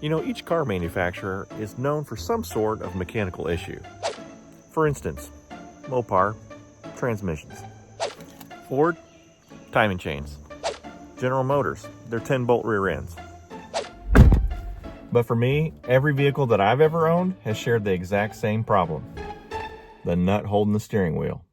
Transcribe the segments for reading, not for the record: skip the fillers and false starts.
You know, each car manufacturer is known for some sort of mechanical issue. For instance, Mopar, transmissions. Ford, timing chains. General Motors, their 10-bolt rear ends. But for me, every vehicle that I've ever owned has shared the exact same problem. The nut holding the steering wheel.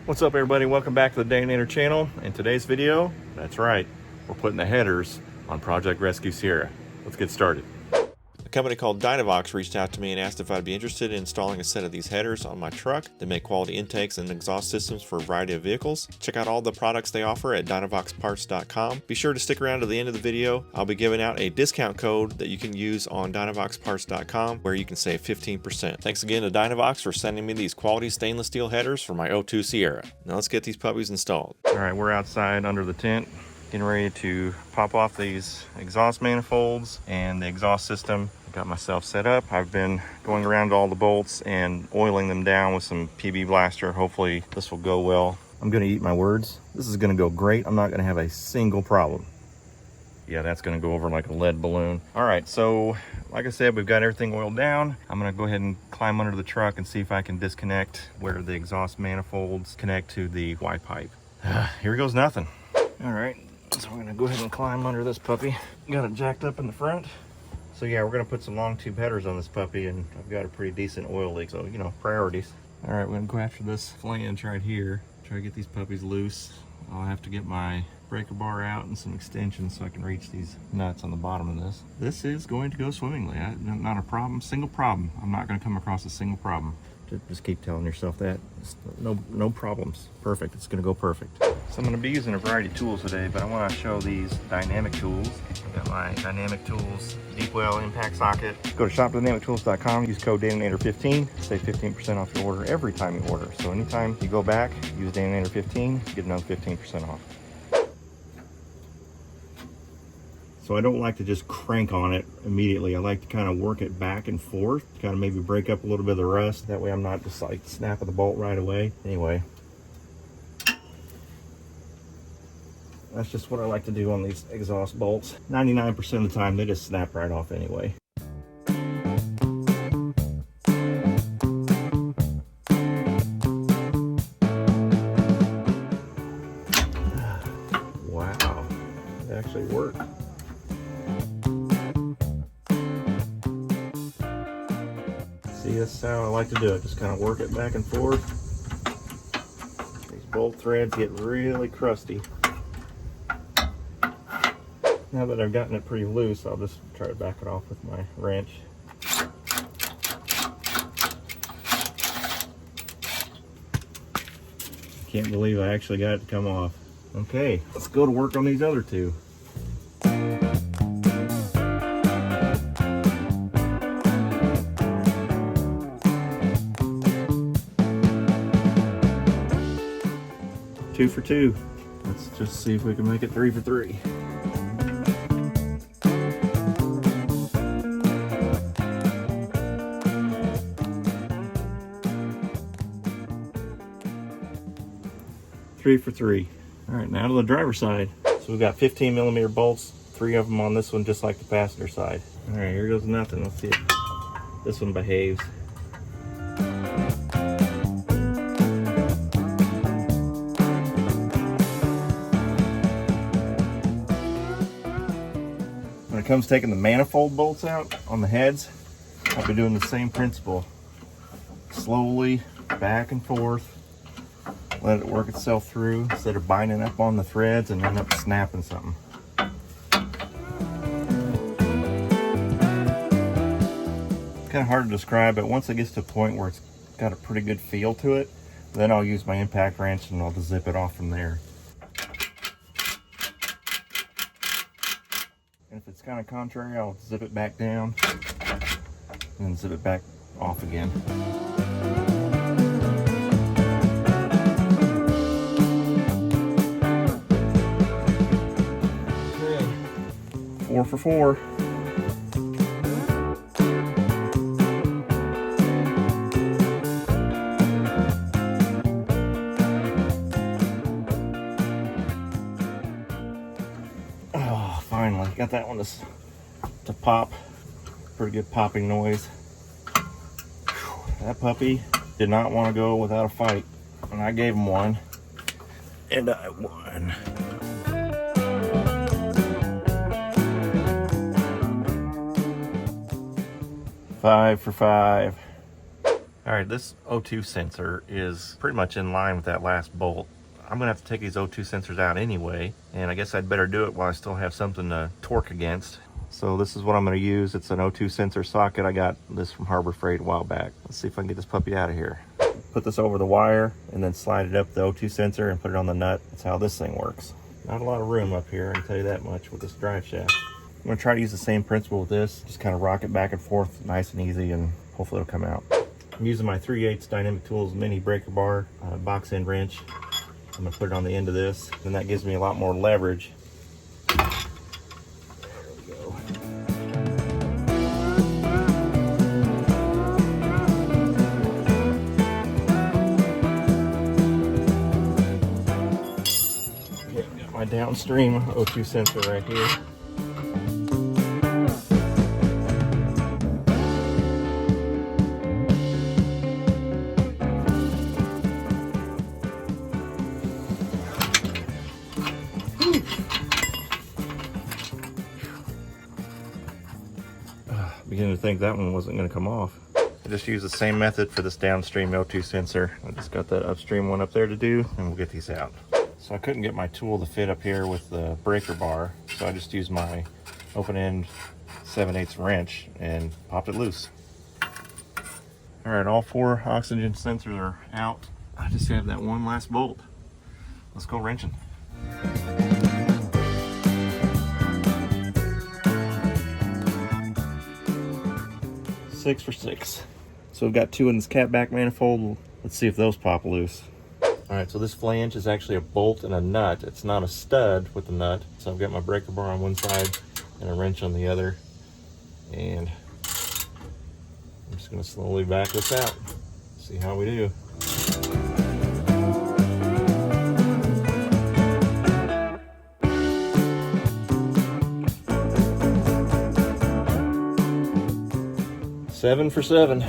What's up everybody, welcome back to the Dynovox channel. In today's video, that's right, we're putting the headers on Project Rescue Sierra. Let's get started. A company called Dynovox reached out to me and asked if I'd be interested in installing a set of these headers on my truck. They make quality intakes and exhaust systems for a variety of vehicles. Check out all the products they offer at dynovoxparts.com. Be sure to stick around to the end of the video. I'll be giving out a discount code that you can use on dynovoxparts.com where you can save 15%. Thanks again to Dynovox for sending me these quality stainless steel headers for my 02 Sierra. Now let's get these puppies installed. All right, we're outside under the tent, getting ready to pop off these exhaust manifolds and the exhaust system. Got myself set up. I've been going around all the bolts and oiling them down with some PB Blaster. Hopefully this will go well. I'm gonna eat my words. This is gonna go great. I'm not gonna have a single problem. Yeah, that's gonna go over like a lead balloon. All right, so like I said, we've got everything oiled down. I'm gonna go ahead and climb under the truck and see if I can disconnect where the exhaust manifolds connect to the Y pipe. Here goes nothing. All right, so we're gonna go ahead and climb under this puppy. Got it jacked up in the front. So yeah, we're gonna put some long tube headers on this puppy, and I've got a pretty decent oil leak, so you know, priorities. All right, we're gonna go after this flange right here. Try to get these puppies loose. I'll have to get my breaker bar out and some extensions so I can reach these nuts on the bottom of this. This is going to go swimmingly. Not a problem, single problem. I'm not gonna come across a single problem. Just keep telling yourself that. No problems. Perfect, it's gonna go perfect. So I'm gonna be using a variety of tools today, but I wanna show these dynamic tools. I've got my Dynamic Tools deep well impact socket. Go to shop.dynamictools.com, use code Dynovox15, save 15% off your order every time you order. So anytime you go back, use Dynovox15, get another 15% off. So I don't like to just crank on it immediately. I like to kind of work it back and forth, kind of maybe break up a little bit of the rust. That way I'm not just like snapping the bolt right away. Anyway, that's just what I like to do on these exhaust bolts. 99% of the time they just snap right off anyway. Wow, it actually worked. See, that's how I like to do it. Just kind of work it back and forth. These bolt threads get really crusty. Now that I've gotten it pretty loose, I'll just try to back it off with my wrench. Can't believe I actually got it to come off. Okay, let's go to work on these other two. Two for two. Let's just see if we can make it 3 for 3. Three for 3. All right, now to the driver's side. So we've got 15mm bolts, 3 of them on this one, just like the passenger side. All right, here goes nothing. Let's see if this one behaves. When it comes to taking the manifold bolts out on the heads, I'll be doing the same principle. Slowly, back and forth. Let it work itself through instead of binding up on the threads and end up snapping something. It's kind of hard to describe, but once it gets to a point where it's got a pretty good feel to it, then I'll use my impact wrench and I'll just zip it off from there. And if it's kind of contrary, I'll zip it back down and then zip it back off again. Okay, 4 for 4. got that one to pop. Pretty good popping noise. That puppy did not want to go without a fight, and I gave him one, and I won. Five for five. All right, this O2 sensor is pretty much in line with that last bolt. I'm gonna have to take these O2 sensors out anyway, and I guess I'd better do it while I still have something to torque against. So this is what I'm gonna use. It's an O2 sensor socket. I got this from Harbor Freight a while back. Let's see if I can get this puppy out of here. Put this over the wire and then slide it up the O2 sensor and put it on the nut. That's how this thing works. Not a lot of room up here, I can tell you that much with this drive shaft. I'm gonna try to use the same principle with this. Just kind of rock it back and forth nice and easy, and hopefully it'll come out. I'm using my 3/8 Dynamic Tools mini breaker bar box end wrench. I'm gonna put it on the end of this, and that gives me a lot more leverage. There we go. Okay, I've got my downstream O2 sensor right here. Beginning to think that one wasn't going to come off. I just use the same method for this downstream O2 sensor. I just got that upstream one up there to do, and we'll get these out. So I couldn't get my tool to fit up here with the breaker bar, so I just used my open end 7/8 wrench and popped it loose. All right, all 4 oxygen sensors are out. I just have that one last bolt. Let's go wrenching. 6 for 6. So we've got 2 in this catback manifold. Let's see if those pop loose. All right, so this flange is actually a bolt and a nut. It's not a stud with the nut. So I've got my breaker bar on one side and a wrench on the other. And I'm just gonna slowly back this out. See how we do. Seven for 7.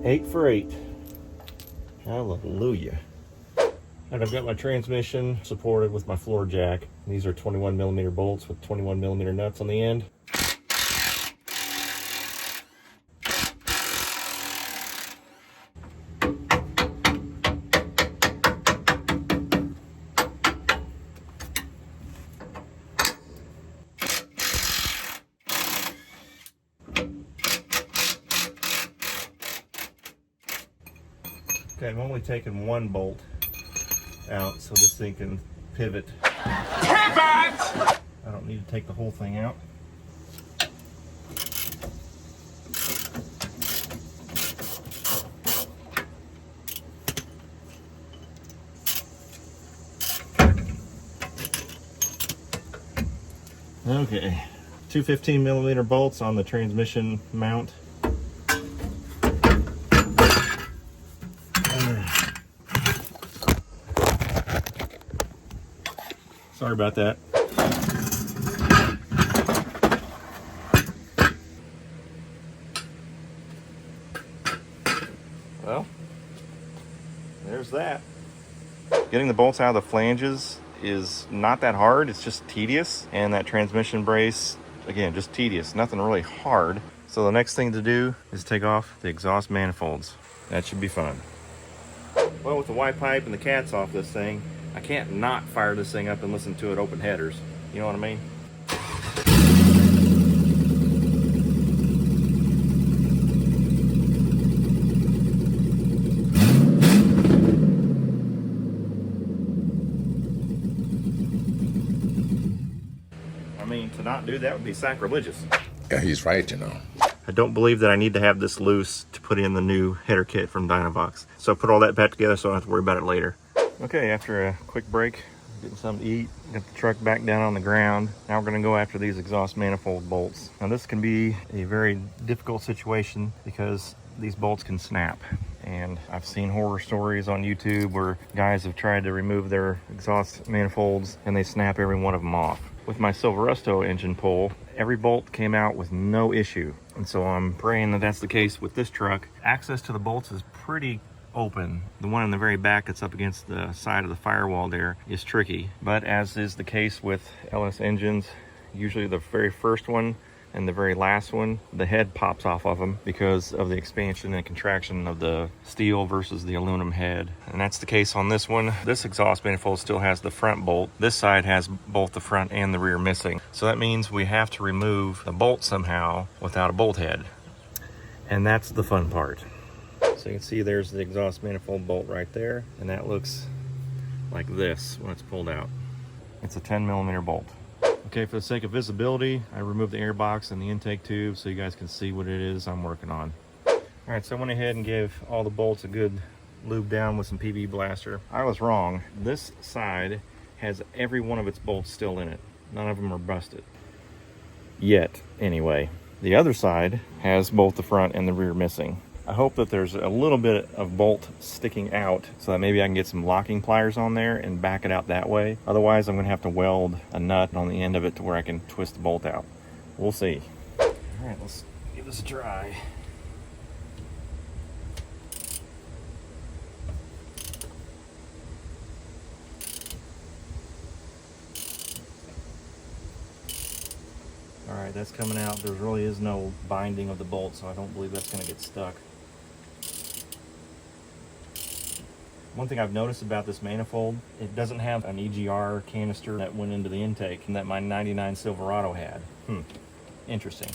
Eight for 8. Hallelujah. And I've got my transmission supported with my floor jack. These are 21mm bolts with 21mm nuts on the end. Okay, I've only taken one bolt out, so this thing can pivot. I don't need to take the whole thing out. Okay, 2 15mm bolts on the transmission mount. Sorry about that. Well, there's that. Getting the bolts out of the flanges is not that hard. It's just tedious. And that transmission brace, again, just tedious. Nothing really hard. So the next thing to do is take off the exhaust manifolds. That should be fun. Well, with the Y pipe and the cats off this thing, I can't not fire this thing up and listen to it open headers. You know what I mean? I mean, to not do that would be sacrilegious. Yeah, he's right, you know. I don't believe that I need to have this loose to put in the new header kit from Dynovox. So I put all that back together so I don't have to worry about it later. Okay, after a quick break, getting something to eat, got the truck back down on the ground. Now we're gonna go after these exhaust manifold bolts. Now this can be a very difficult situation because these bolts can snap. And I've seen horror stories on YouTube where guys have tried to remove their exhaust manifolds and they snap every one of them off. With my Silverado engine pull, every bolt came out with no issue. And so I'm praying that that's the case with this truck. Access to the bolts is pretty open. The one in the very back that's up against the side of the firewall there is tricky. But as is the case with LS engines, usually the very first one and the very last one, the head pops off of them because of the expansion and contraction of the steel versus the aluminum head. And that's the case on this one. This exhaust manifold still has the front bolt. This side has both the front and the rear missing. So that means we have to remove the bolt somehow without a bolt head. And that's the fun part. So you can see there's the exhaust manifold bolt right there, and that looks like this when it's pulled out. It's a 10mm bolt. Okay, for the sake of visibility, I removed the air box and the intake tube so you guys can see what it is I'm working on. All right, so I went ahead and gave all the bolts a good lube down with some PB Blaster. I was wrong. This side has every one of its bolts still in it. None of them are busted. Yet, anyway. The other side has both the front and the rear missing. I hope that there's a little bit of bolt sticking out so that maybe I can get some locking pliers on there and back it out that way. Otherwise, I'm going to have to weld a nut on the end of it to where I can twist the bolt out. We'll see. All right, let's give this a try. All right, that's coming out. There really is no binding of the bolt, so I don't believe that's going to get stuck. One thing I've noticed about this manifold, it doesn't have an EGR canister that went into the intake that my 99 Silverado had. Interesting.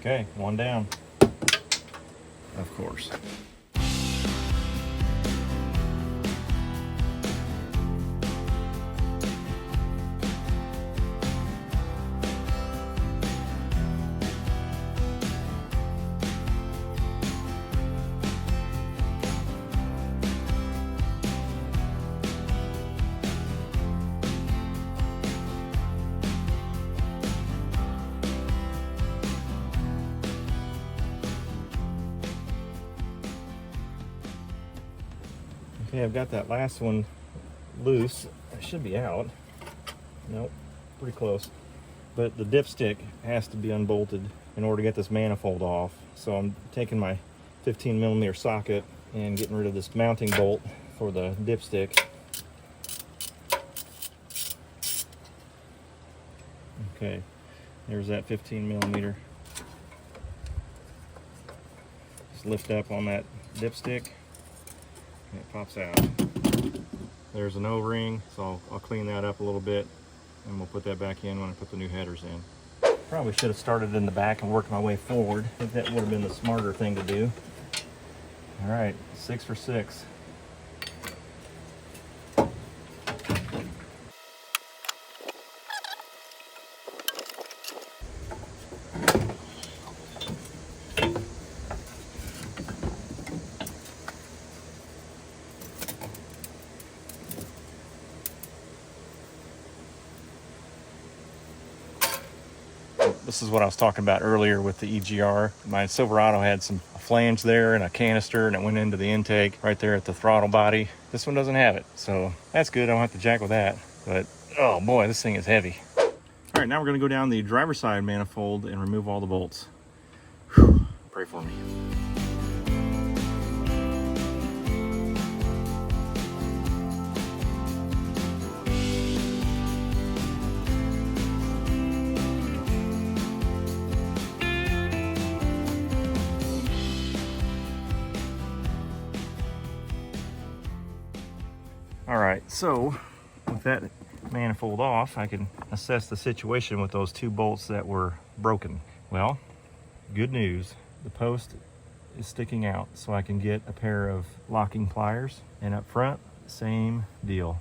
Okay, one down. Of course. Okay, I've got that last one loose. It should be out. Nope, pretty close. But the dipstick has to be unbolted in order to get this manifold off. So I'm taking my 15mm socket and getting rid of this mounting bolt for the dipstick. Okay, there's that 15mm. Just lift up on that dipstick. And it pops out. There's an O-ring, so I'll clean that up a little bit and we'll put that back in when I put the new headers in. Probably should have started in the back and worked my way forward. I think that would have been the smarter thing to do. All right, 6 for 6. This is what I was talking about earlier with the EGR. My Silverado had a flange there and a canister, and it went into the intake right there at the throttle body. This one doesn't have it, so that's good. I don't have to jack with that, but oh boy, this thing is heavy. All right, now we're gonna go down the driver's side manifold and remove all the bolts. Whew, pray for me. All right, so with that manifold off, I can assess the situation with those two bolts that were broken. Well, good news, the post is sticking out, so I can get a pair of locking pliers, and up front, same deal.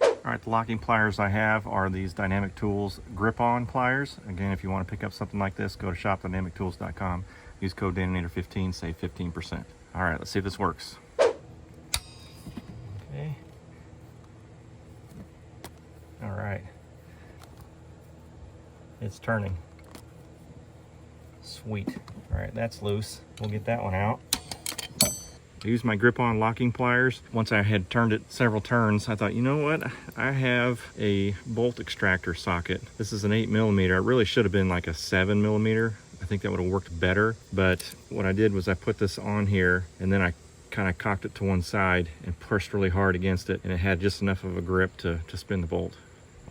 All right, the locking pliers I have are these Dynamic Tools grip-on pliers. Again, if you want to pick up something like this, go to shop.dynamictools.com, use code DANATOR15, save 15%. All right, let's see if this works. Okay. All right. It's turning. Sweet. All right, that's loose. We'll get that one out. I used my grip-on locking pliers. Once I had turned it several turns, I thought, you know what? I have a bolt extractor socket. This is an 8mm. It really should have been like a 7mm. I think that would have worked better. But what I did was I put this on here, and then I kind of cocked it to one side and pushed really hard against it, and it had just enough of a grip to spin the bolt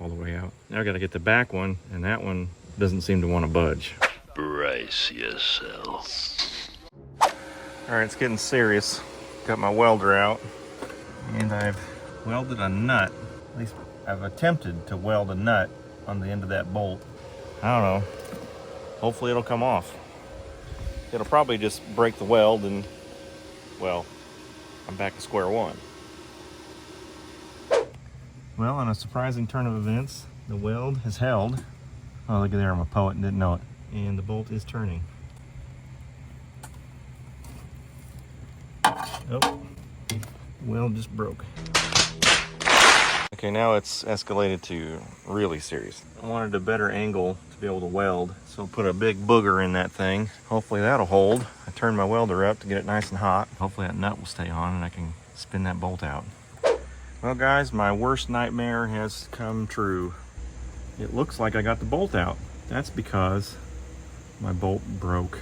all the way out. Now I got to get the back one, and that one doesn't seem to want to budge. Brace yourself. All right, it's getting serious. Got my welder out, and I've welded a nut. At least I've attempted to weld a nut on the end of that bolt. I don't know. Hopefully it'll come off. It'll probably just break the weld and, well, I'm back to square one. Well, on a surprising turn of events, the weld has held. Oh, look at there, I'm a poet and didn't know it. And the bolt is turning. Oh, the weld just broke. Okay, now it's escalated to really serious. I wanted a better angle to be able to weld, so put a big booger in that thing. Hopefully that'll hold. I turned my welder up to get it nice and hot. Hopefully that nut will stay on and I can spin that bolt out. Well guys, my worst nightmare has come true. It looks like I got the bolt out. That's because my bolt broke.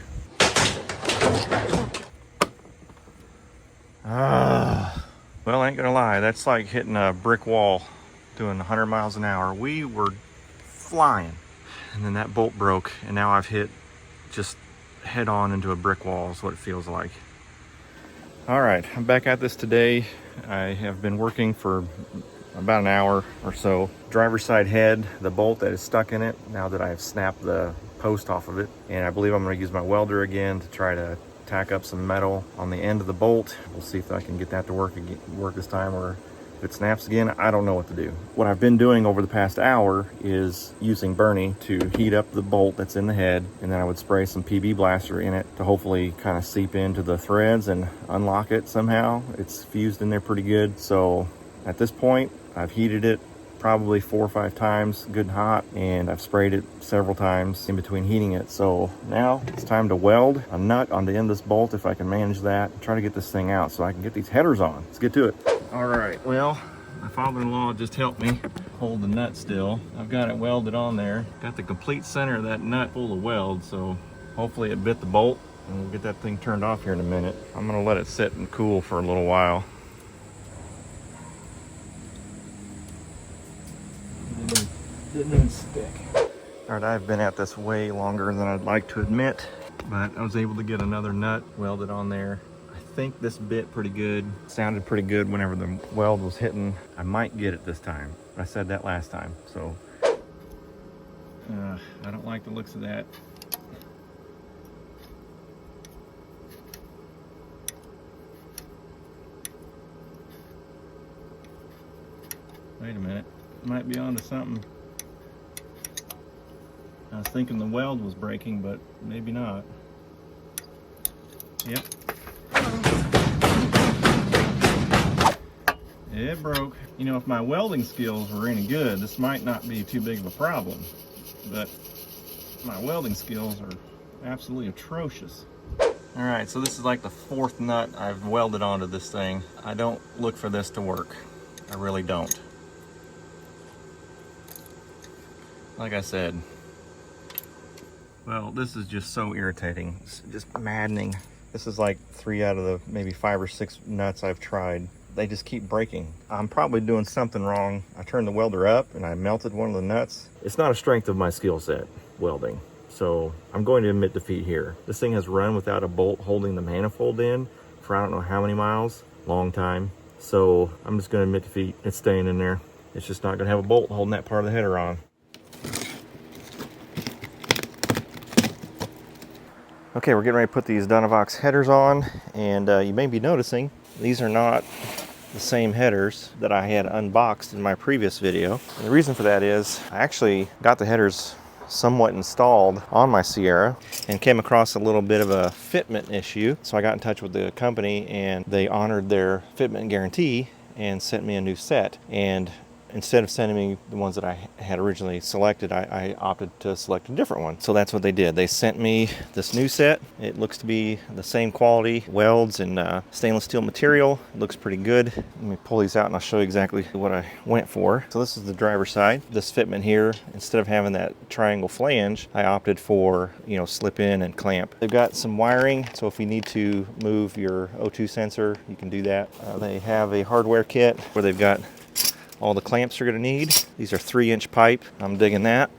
Well, I ain't gonna lie, that's like hitting a brick wall doing 100 miles an hour. We were flying, and then that bolt broke, and now I've hit just head on into a brick wall is what it feels like. All right, I'm back at this today. I have been working for about an hour or so. Driver's side head, the bolt that is stuck in it, now that I have snapped the post off of it, and I believe I'm gonna use my welder again to try to tack up some metal on the end of the bolt. We'll see if I can get that to work this time, or if it snaps again, I don't know what to do. What I've been doing over the past hour is using Bernie to heat up the bolt that's in the head, and then I would spray some PB blaster in it to hopefully kind of seep into the threads and unlock it somehow. It's fused in there pretty good. So at this point, I've heated it probably 4 or 5 times good and hot, and I've sprayed it several times in between heating it. So now it's time to weld a nut on the end of this bolt, if I can manage that, and try to get this thing out so I can get these headers on. Let's get to it. All right, well, my father-in-law just helped me hold the nut still. I've got it welded on there. Got the complete center of that nut full of weld, so hopefully it bit the bolt, and we'll get that thing turned off here in a minute. I'm gonna let it sit and cool for a little while. Didn't even stick. All right, I've been at this way longer than I'd like to admit, but I was able to get another nut welded on there. I think this bit pretty good. Sounded pretty good whenever the weld was hitting. I might get it this time. I said that last time, so. I don't like the looks of that. Wait a minute, might be onto something. I was thinking the weld was breaking, but maybe not. Yep. It broke. You know, if my welding skills were any good, this might not be too big of a problem. But my welding skills are absolutely atrocious. All right, so this is like the 4th nut I've welded onto this thing. I don't look for this to work. I really don't. Like I said, well, this is just so irritating. It's just maddening. This is like 3 out of the maybe 5 or 6 nuts I've tried. They just keep breaking. I'm probably doing something wrong. I turned the welder up and I melted one of the nuts. It's not a strength of my skill set, welding. So I'm going to admit defeat here. This thing has run without a bolt holding the manifold in for I don't know how many miles, long time. So I'm just gonna admit defeat. It's staying in there. It's just not gonna have a bolt holding that part of the header on. Okay, we're getting ready to put these Dynovox headers on, and you may be noticing these are not the same headers that I had unboxed in my previous video. And the reason for that is I actually got the headers somewhat installed on my Sierra and came across a little bit of a fitment issue. So I got in touch with the company and they honored their fitment guarantee and sent me a new set. And instead of sending me the ones that I had originally selected, I opted to select a different one. So that's what they did. They sent me this new set. It looks to be the same quality, welds and stainless steel material. It looks pretty good. Let me pull these out and I'll show you exactly what I went for. So this is the driver's side. This fitment here, instead of having that triangle flange, I opted for, you know, slip in and clamp. They've got some wiring, so if you need to move your O2 sensor, you can do that. They have a hardware kit where they've got all the clamps you're going to need. These are 3-inch pipe. I'm digging that.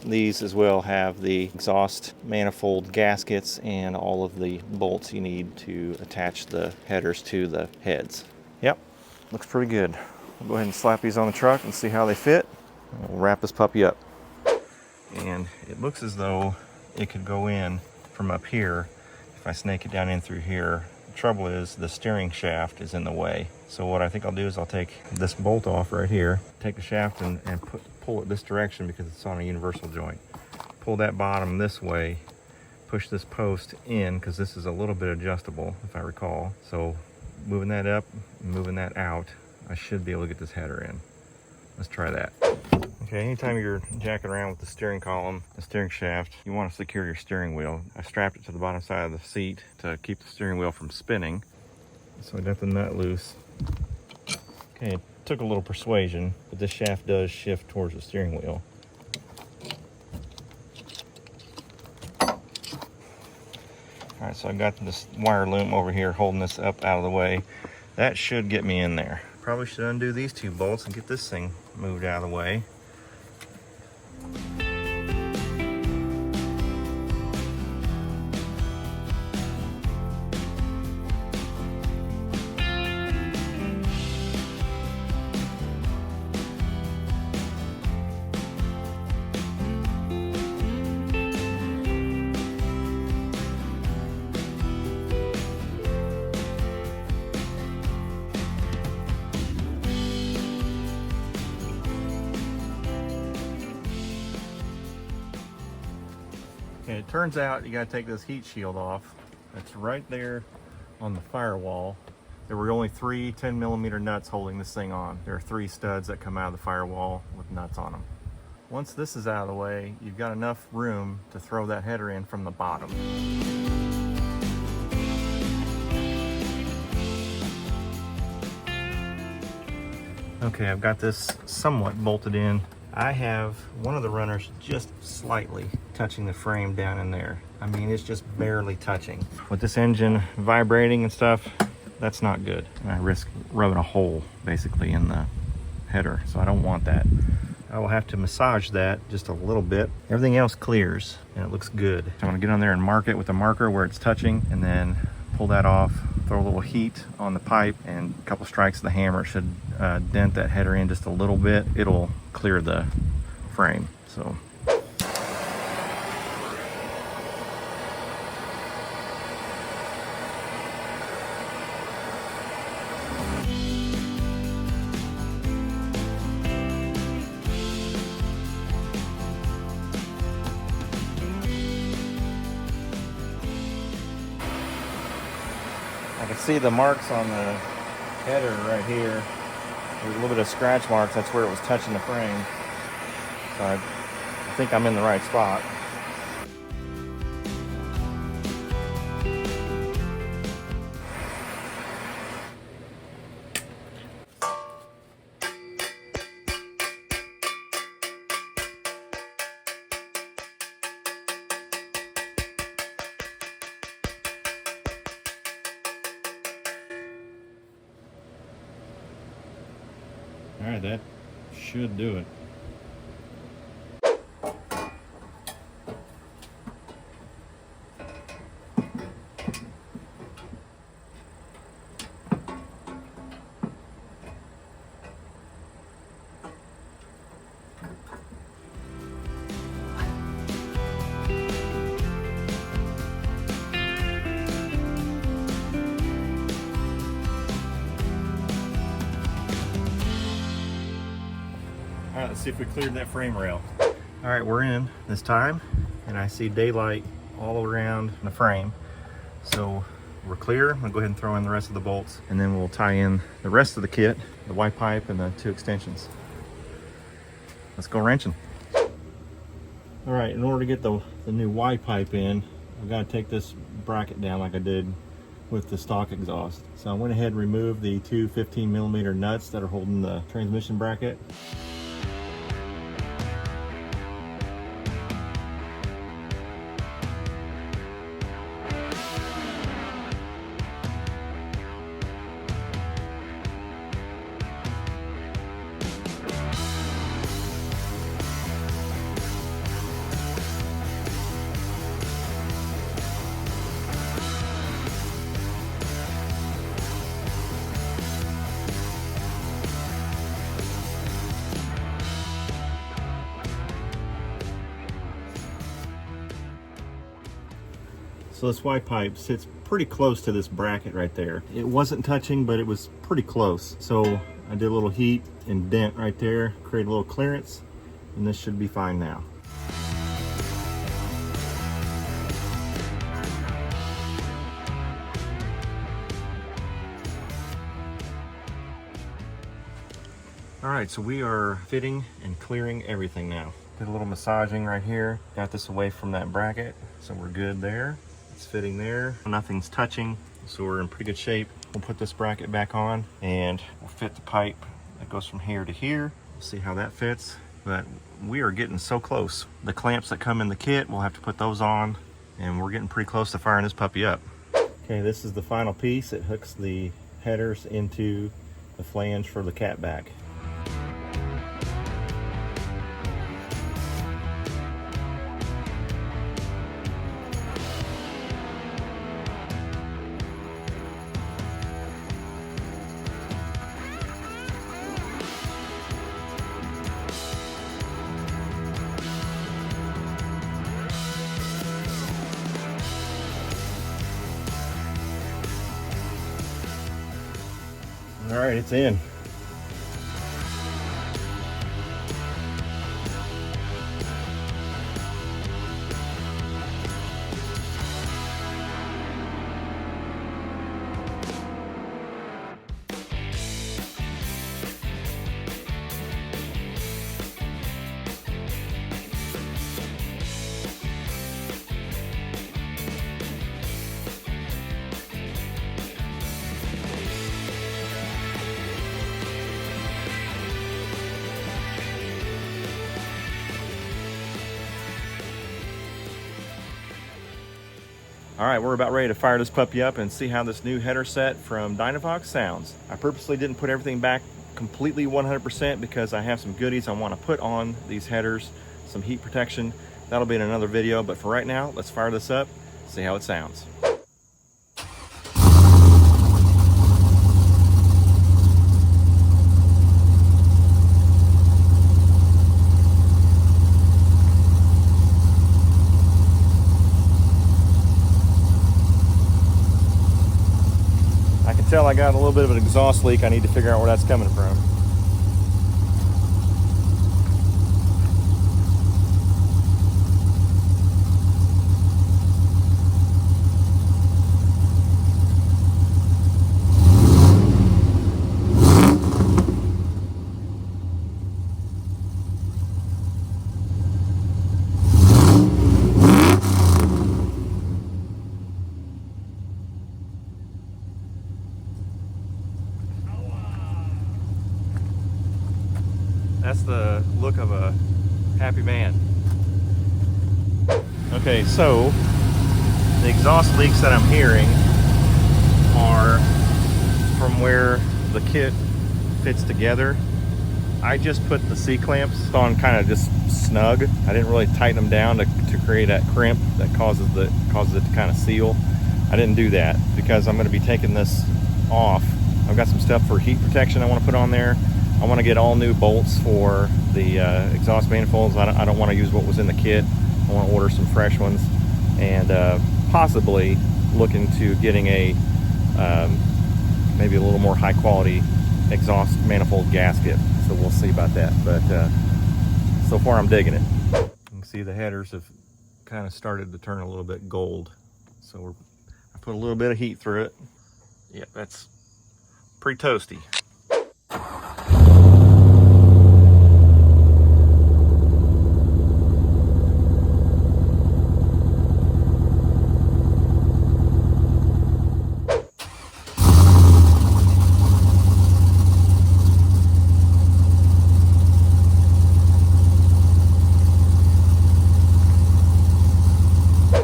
These as well have the exhaust manifold gaskets and all of the bolts you need to attach the headers to the heads. Yep, looks pretty good. We'll go ahead and slap these on the truck and see how they fit. We'll wrap this puppy up. And it looks as though it could go in from up here if I snake it down in through here. The trouble is the steering shaft is in the way. So what I think I'll do is I'll take this bolt off right here, take the shaft and pull it this direction because it's on a universal joint. Pull that bottom this way, push this post in because this is a little bit adjustable if I recall. So moving that up, moving that out, I should be able to get this header in. Let's try that. Okay, anytime you're jacking around with the steering column, the steering shaft, you want to secure your steering wheel. I strapped it to the bottom side of the seat to keep the steering wheel from spinning. So I got the nut loose. Okay, it took a little persuasion, but this shaft does shift towards the steering wheel. All right, so I got this wire loom over here holding this up out of the way. That should get me in there. Probably should undo these 2 bolts and get this thing moved out of the way. Okay, it turns out you gotta take this heat shield off. It's right there on the firewall. There were only 3 10mm nuts holding this thing on. There are 3 studs that come out of the firewall with nuts on them. Once this is out of the way, you've got enough room to throw that header in from the bottom. Okay, I've got this somewhat bolted in. I have one of the runners just slightly touching the frame down in there. I mean, it's just barely touching. With this engine vibrating and stuff, that's not good. And I risk rubbing a hole basically in the header, so I don't want that. I will have to massage that just a little bit. Everything else clears and it looks good. So I'm gonna get on there and mark it with a marker where it's touching and then pull that off, throw a little heat on the pipe, and a couple strikes of the hammer should dent that header in just a little bit. It'll clear the frame. So I can see the marks on the header right here. There's a little bit of scratch marks. That's where it was touching the frame. So I think I'm in the right spot. All right, that should do it. All right, let's see if we cleared that frame rail. All right, we're in this time, and I see daylight all around the frame. So we're clear. I'll go ahead and throw in the rest of the bolts, and then we'll tie in the rest of the kit, the Y pipe and the 2 extensions. let's go wrenching. All right, in order to get the new Y pipe in, I've got to take this bracket down like I did with the stock exhaust. So I went ahead and removed the two 15mm nuts that are holding the transmission bracket. So this Y pipe sits pretty close to this bracket right there. It wasn't touching, but it was pretty close. So I did a little heat and dent right there, create a little clearance, and this should be fine now. All right, so we are fitting and clearing everything now. Did a little massaging right here. Got this away from that bracket, so we're good there. It's fitting there. Nothing's touching, so we're in pretty good shape. We'll put this bracket back on and we'll fit the pipe that goes from here to here. We'll see how that fits, but we are getting so close. The clamps that come in the kit, we'll have to put those on, and we're getting pretty close to firing this puppy up. Okay, this is the final piece. It hooks the headers into the flange for the catback. All right, it's in. All right, we're about ready to fire this puppy up and see how this new header set from Dynovox sounds. I purposely didn't put everything back completely 100% because I have some goodies I want to put on these headers, some heat protection. That'll be in another video, but for right now, let's fire this up, see how it sounds. Tell I got a little bit of an exhaust leak. I need to figure out where that's coming from. That's the look of a happy man. Okay, so the exhaust leaks that I'm hearing are from where the kit fits together. I just put the C-clamps on kind of just snug. I didn't really tighten them down to create that crimp that causes it to kind of seal. I didn't do that because I'm going to be taking this off. I've got some stuff for heat protection I want to put on there. I want to get all new bolts for the exhaust manifolds. I don't want to use what was in the kit. I want to order some fresh ones, and possibly look into getting a maybe a little more high quality exhaust manifold gasket. So we'll see about that, but so far I'm digging it. You can see the headers have kind of started to turn a little bit gold. So I put a little bit of heat through it. Yep, that's pretty toasty.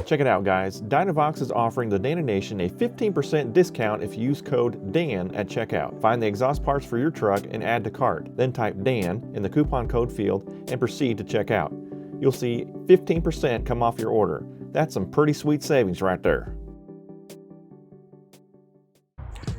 Check it out, guys. Dynovox is offering the Dana Nation a 15% discount if you use code DAN at checkout. Find the exhaust parts for your truck and add to cart. Then type DAN in the coupon code field and proceed to checkout. You'll see 15% come off your order. That's some pretty sweet savings right there.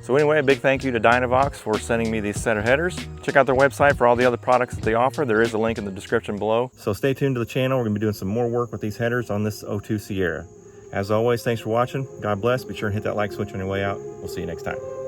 So anyway, a big thank you to Dynovox for sending me these set of headers. Check out their website for all the other products that they offer. There is a link in the description below. So stay tuned to the channel. We're going to be doing some more work with these headers on this 02 Sierra. As always, thanks for watching. God bless. Be sure and hit that like switch on your way out. We'll see you next time.